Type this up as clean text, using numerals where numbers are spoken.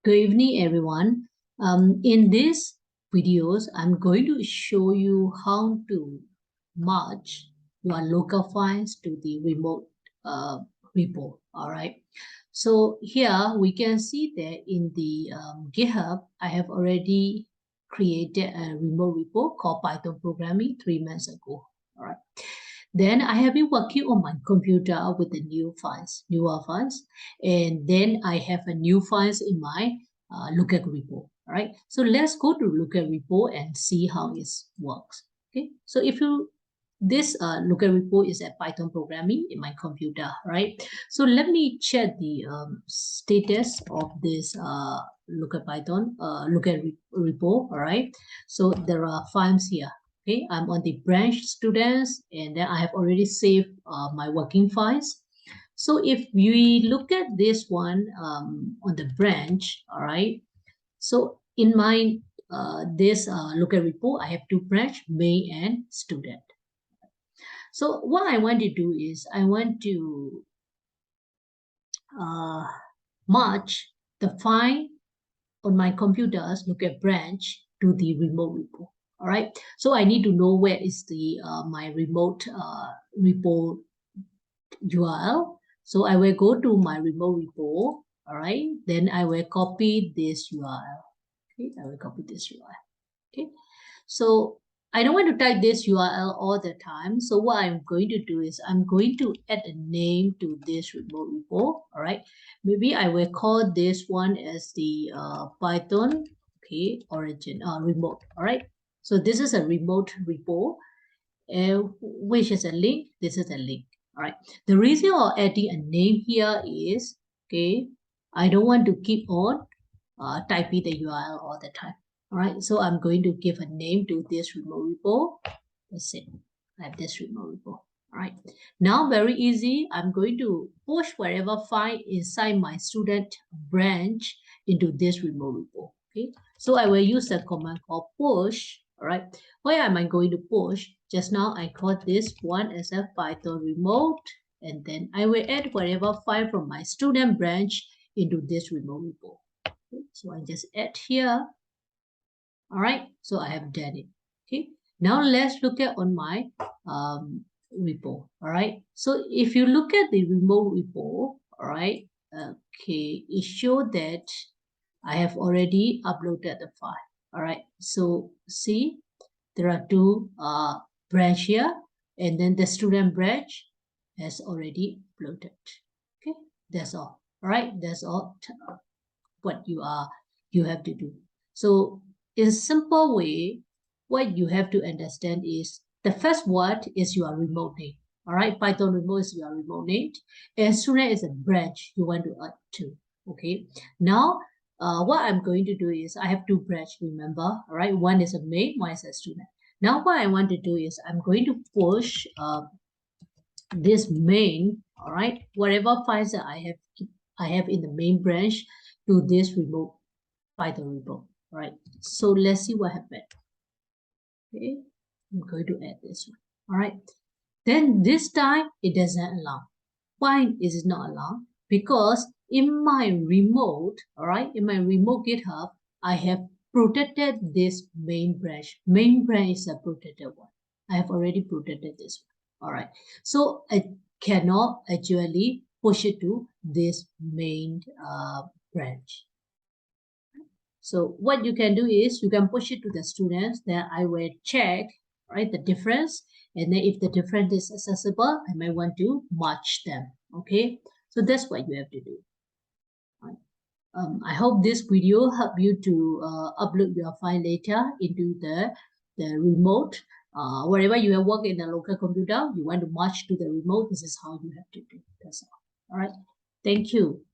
Good evening, everyone. In this videos, I'm going to show you how to merge your local files to the remote repo. All right. So here we can see that in the GitHub, I have already created a remote repo called Python Programming 3 months ago. All right. Then I have been working on my computer with the newer files, and then I have a new files in my lookup repo. All right, so let's go to lookup repo and see how it works. Okay, so if you this lookup repo is a Python programming in my computer, right? So let me check the status of this lookup Python lookup repo. All right, so there are files here. Okay, I'm on the branch students, and then I have already saved my working files. So if we look at this one on the branch, all right. So in my this lookup repo, I have two branch, main and student. So what I want to do is I want to merge the file on my computer's lookup branch to the remote repo. All right, so I need to know where is the my remote repo URL. So I will go to my remote repo. All right, then I will copy this URL. Okay, I will copy this URL. Okay, so I don't want to type this URL all the time. So what I'm going to do is I'm going to add a name to this remote repo. All right, maybe I will call this one as the Python, okay, origin remote. All right, so this is a remote repo, which is a link. This is a link. All right, the reason of adding a name here is, okay, I don't want to keep on typing the URL all the time. All right, so I'm going to give a name to this remote repo. That's it. I have this remote repo. All right, now very easy. I'm going to push whatever file inside my student branch into this remote repo. Okay, so I will use the command called push. All right, where am I going to push? Just now I called this one as a Python remote, and then I will add whatever file from my student branch into this remote repo. Okay, so I just add here. All right, so I have done it. Okay, now let's look at on my repo. All right, so if you look at the remote repo, all right, okay, it shows that I have already uploaded the file. All right, so see, there are two branch here, and then the student branch has already uploaded. Okay, that's all. All right, that's all what you have to do. So in a simple way, what you have to understand is the first word is your remote name. All right, Python remote is your remote name, and student is a branch you want to add to. Okay, now what I'm going to do is I have two branch, remember, all right, one is a main, one is a student. Now what I want to do is I'm going to push this main, all right, whatever files that I have in the main branch to this remote Python repo. All right, so let's see what happened. Okay, I'm going to add this one. All right, then this time it doesn't allow. Why is it not allowed? Because in my remote, all right, in my remote GitHub, I have protected this main branch. Main branch is a protected one. I have already protected this one. All right, so I cannot actually push it to this main branch. So what you can do is you can push it to the students. Then I will check, right, the difference. And then if the difference is accessible, I might want to merge them. Okay, so that's what you have to do. Right. I hope this video help you to upload your file later into the remote. Wherever you have worked in a local computer, you want to merge to the remote. This is how you have to do. That's all. All right. Thank you.